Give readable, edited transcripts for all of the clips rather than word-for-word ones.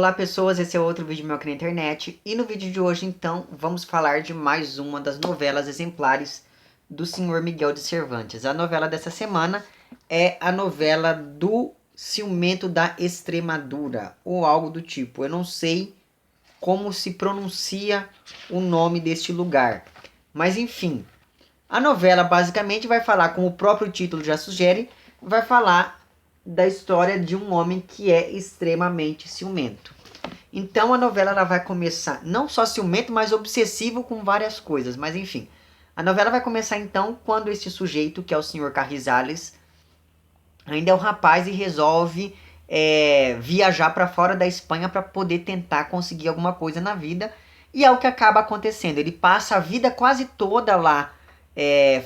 Olá pessoas, esse é outro vídeo meu aqui na internet e no vídeo de hoje então vamos falar de mais uma das novelas exemplares do Senhor Miguel de Cervantes. A novela dessa semana é a novela do Ciumento da Extremadura ou algo do tipo. Eu não sei como se pronuncia o nome deste lugar, mas enfim. A novela basicamente vai falar, como o próprio título já sugere, vai falar da história de um homem que é extremamente ciumento. Então a novela ela vai começar, não só ciumento, mas obsessivo com várias coisas, mas enfim. A novela vai começar então quando este sujeito, que é o Sr. Carrizales, ainda é um rapaz e resolve viajar para fora da Espanha para poder tentar conseguir alguma coisa na vida. E é o que acaba acontecendo. Ele passa a vida quase toda lá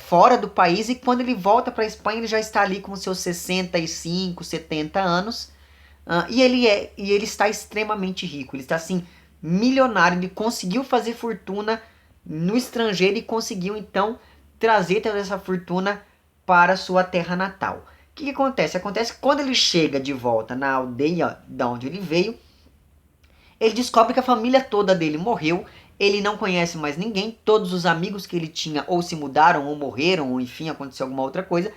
fora do país, e quando ele volta para a Espanha ele já está ali com seus 65, 70 anos. E ele está extremamente rico. Ele está assim, milionário. Ele conseguiu fazer fortuna no estrangeiro e conseguiu então trazer toda essa fortuna para sua terra natal. O que acontece? Acontece que quando ele chega de volta na aldeia da onde ele veio, ele descobre que a família toda dele morreu. Ele não conhece mais ninguém. Todos os amigos que ele tinha ou se mudaram ou morreram, ou enfim, aconteceu alguma outra coisa.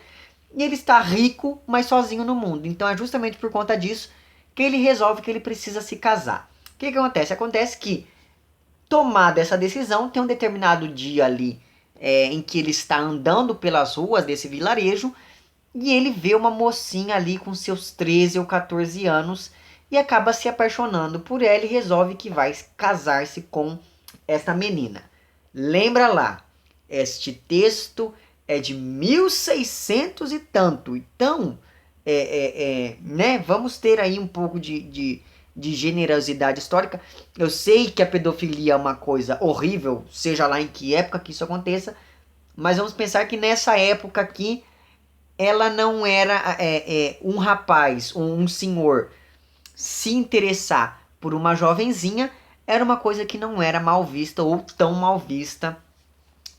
E ele está rico, mas sozinho no mundo. Então é justamente por conta disso que ele resolve que ele precisa se casar. O que acontece? Acontece que, tomada essa decisão, tem um determinado dia ali em que ele está andando pelas ruas desse vilarejo e ele vê uma mocinha ali com seus 13 ou 14 anos e acaba se apaixonando por ela e resolve que vai casar-se com esta menina. Lembra lá, este texto é de 1600 e tanto. Então, né, vamos ter aí um pouco de generosidade histórica. Eu sei que a pedofilia é uma coisa horrível, seja lá em que época que isso aconteça, mas vamos pensar que nessa época aqui, ela não era um rapaz, um senhor, se interessar por uma jovenzinha, era uma coisa que não era mal vista ou tão mal vista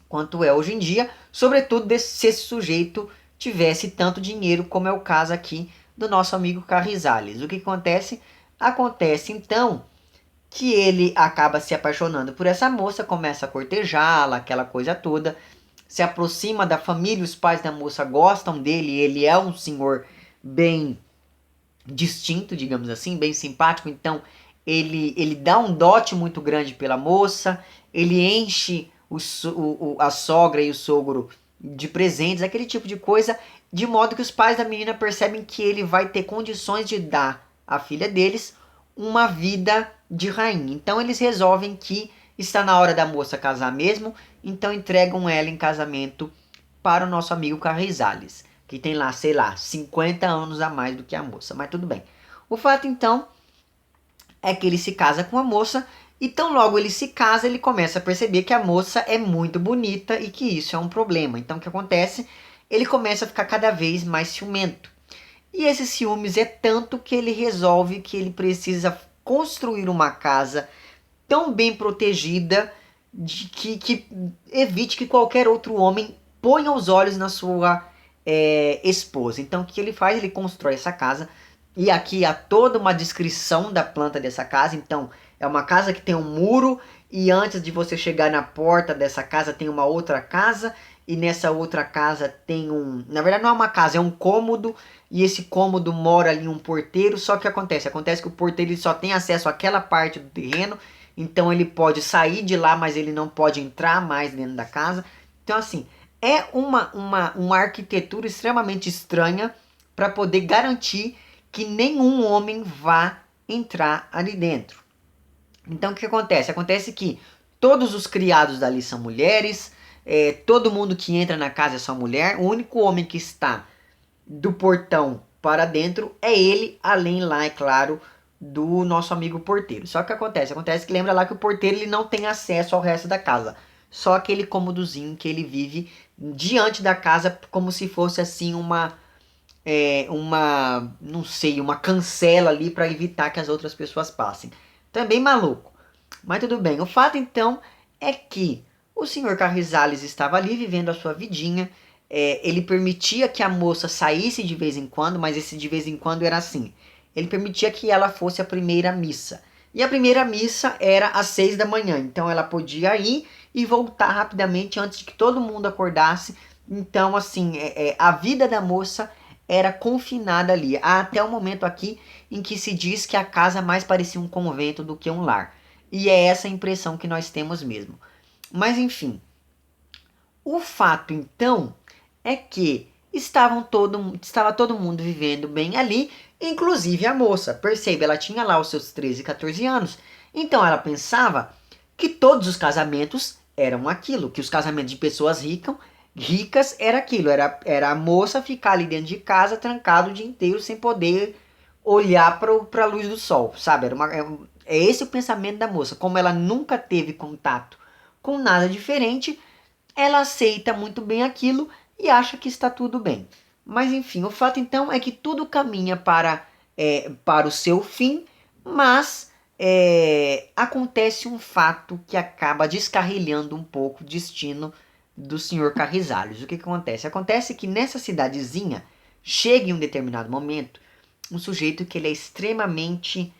quanto é hoje em dia, sobretudo se esse sujeito tivesse tanto dinheiro como é o caso aqui do nosso amigo Carrizales. O que acontece? Acontece então que ele acaba se apaixonando por essa moça, começa a cortejá-la, aquela coisa toda, se aproxima da família, os pais da moça gostam dele, ele é um senhor bem distinto, digamos assim, bem simpático, então ele dá um dote muito grande pela moça, ele enche a sogra e o sogro de presentes, aquele tipo de coisa, de modo que os pais da menina percebem que ele vai ter condições de dar à filha deles uma vida de rainha. Então eles resolvem que está na hora da moça casar mesmo, então entregam ela em casamento para o nosso amigo Carrizales, que tem lá, sei lá, 50 anos a mais do que a moça, mas tudo bem. O fato então é que ele se casa com a moça, e tão logo ele se casa, ele começa a perceber que a moça é muito bonita e que isso é um problema. Então o que acontece? Ele começa a ficar cada vez mais ciumento. E esse ciúmes é tanto que ele resolve que ele precisa construir uma casa tão bem protegida que evite que qualquer outro homem ponha os olhos na sua esposa. Então o que ele faz? Ele constrói essa casa. E aqui há toda uma descrição da planta dessa casa. Então é uma casa que tem um muro, e antes de você chegar na porta dessa casa tem uma outra casa, e nessa outra casa tem na verdade não é uma casa, é um cômodo, e esse cômodo mora ali um porteiro. Só que acontece que o porteiro ele só tem acesso àquela parte do terreno, então ele pode sair de lá, mas ele não pode entrar mais dentro da casa. Então assim, é uma arquitetura extremamente estranha para poder garantir que nenhum homem vá entrar ali dentro. Então o que acontece? Acontece que todos os criados dali são mulheres, todo mundo que entra na casa é só mulher, o único homem que está do portão para dentro é ele, além lá, é claro, do nosso amigo porteiro. Só que acontece que lembra lá que o porteiro ele não tem acesso ao resto da casa, só aquele cômodozinho que ele vive diante da casa, como se fosse assim não sei, uma cancela ali para evitar que as outras pessoas passem. Também maluco, mas tudo bem. O fato então é que o senhor Carrizales estava ali vivendo a sua vidinha. Ele permitia que a moça saísse de vez em quando, mas esse de vez em quando era assim. Ele permitia que ela fosse a primeira missa. E a primeira missa era às 6 da manhã, então ela podia ir e voltar rapidamente antes de que todo mundo acordasse. Então, assim, a vida da moça era confinada ali, até o momento aqui em que se diz que a casa mais parecia um convento do que um lar. E é essa a impressão que nós temos mesmo. Mas enfim, o fato então é que estava todo mundo vivendo bem ali, inclusive a moça. Percebe, ela tinha lá os seus 13, 14 anos. Então ela pensava que todos os casamentos eram aquilo, que os casamentos de pessoas ricas era aquilo, era a moça ficar ali dentro de casa trancado o dia inteiro sem poder olhar para a luz do sol, sabe? É esse o pensamento da moça. Como ela nunca teve contato com nada diferente, ela aceita muito bem aquilo e acha que está tudo bem. Mas enfim, o fato então é que tudo caminha para o seu fim, mas acontece um fato que acaba descarrilhando um pouco o destino do senhor Carrizales. O que acontece? Acontece que nessa cidadezinha chega em um determinado momento um sujeito que ele é extremamente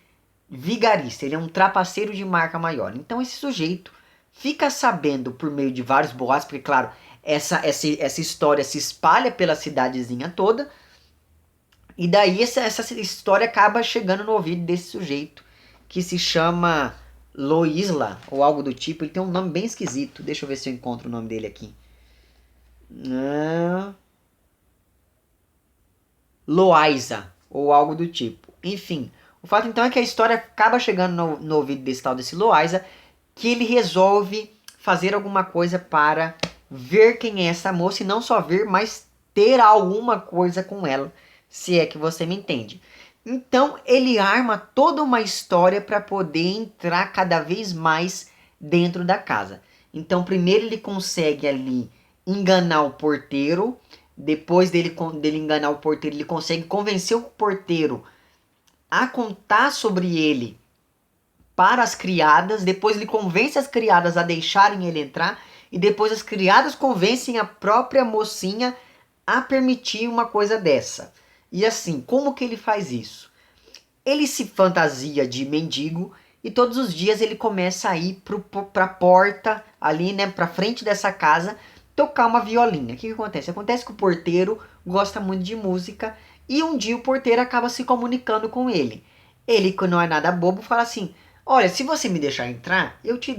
vigarista, ele é um trapaceiro de marca maior. Então esse sujeito fica sabendo por meio de vários boatos, porque claro, essa história se espalha pela cidadezinha toda, e daí essa história acaba chegando no ouvido desse sujeito, que se chama Loisla, ou algo do tipo. Ele tem um nome bem esquisito, deixa eu ver se eu encontro o nome dele aqui. Loaiza, ou algo do tipo. Enfim, o fato então é que a história acaba chegando no ouvido desse tal desse Loaiza, que ele resolve fazer alguma coisa para ver quem é essa moça, e não só ver, mas ter alguma coisa com ela, se é que você me entende. Então ele arma toda uma história para poder entrar cada vez mais dentro da casa. Então primeiro ele consegue ali enganar o porteiro, depois dele enganar o porteiro, ele consegue convencer o porteiro a contar sobre ele para as criadas, depois ele convence as criadas a deixarem ele entrar, e depois as criadas convencem a própria mocinha a permitir uma coisa dessa. E assim, como que ele faz isso? Ele se fantasia de mendigo e todos os dias ele começa a ir pra porta ali, né, pra frente dessa casa, tocar uma violinha. O que acontece? Acontece que o porteiro gosta muito de música e um dia o porteiro acaba se comunicando com ele. Ele, que não é nada bobo, fala assim: olha, se você me deixar entrar, eu te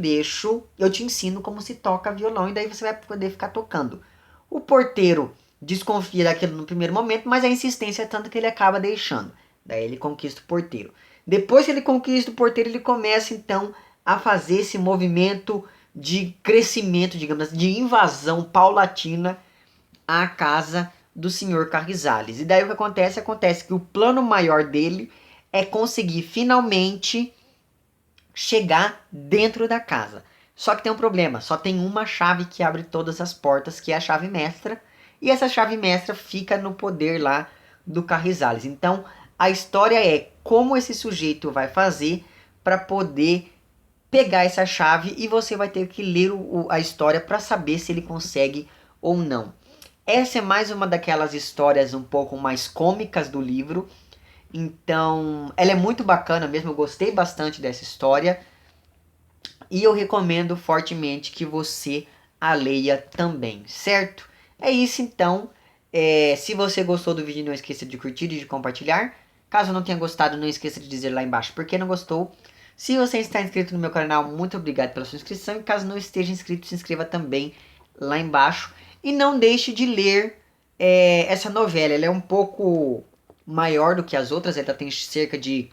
ensino como se toca violão e daí você vai poder ficar tocando. O porteiro desconfia daquilo no primeiro momento, mas a insistência é tanto que ele acaba deixando. Daí ele conquista o porteiro. Depois que ele conquista o porteiro, ele começa então a fazer esse movimento de crescimento, digamos assim, de invasão paulatina à casa do senhor Carrizales. E daí o que acontece? Acontece que o plano maior dele é conseguir finalmente chegar dentro da casa. Só que tem um problema, só tem uma chave que abre todas as portas, que é a chave mestra, e essa chave mestra fica no poder lá do Carrizales. Então, a história é como esse sujeito vai fazer para poder pegar essa chave, e você vai ter que ler a história para saber se ele consegue ou não. Essa é mais uma daquelas histórias um pouco mais cômicas do livro. Então, ela é muito bacana mesmo, eu gostei bastante dessa história. E eu recomendo fortemente que você a leia também, certo? É isso então. Se você gostou do vídeo, não esqueça de curtir e de compartilhar. Caso não tenha gostado, não esqueça de dizer lá embaixo por que não gostou. Se você está inscrito no meu canal, muito obrigado pela sua inscrição. E caso não esteja inscrito, se inscreva também lá embaixo. E não deixe de ler essa novela. Ela é um pouco maior do que as outras. Ela tem cerca de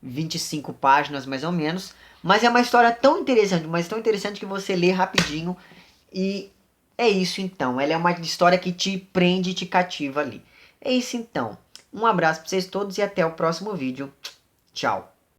25 páginas mais ou menos. Mas é uma história tão interessante, mas tão interessante que você lê rapidinho. E é isso então. Ela é uma história que te prende e te cativa ali. É isso então. Um abraço para vocês todos e até o próximo vídeo. Tchau.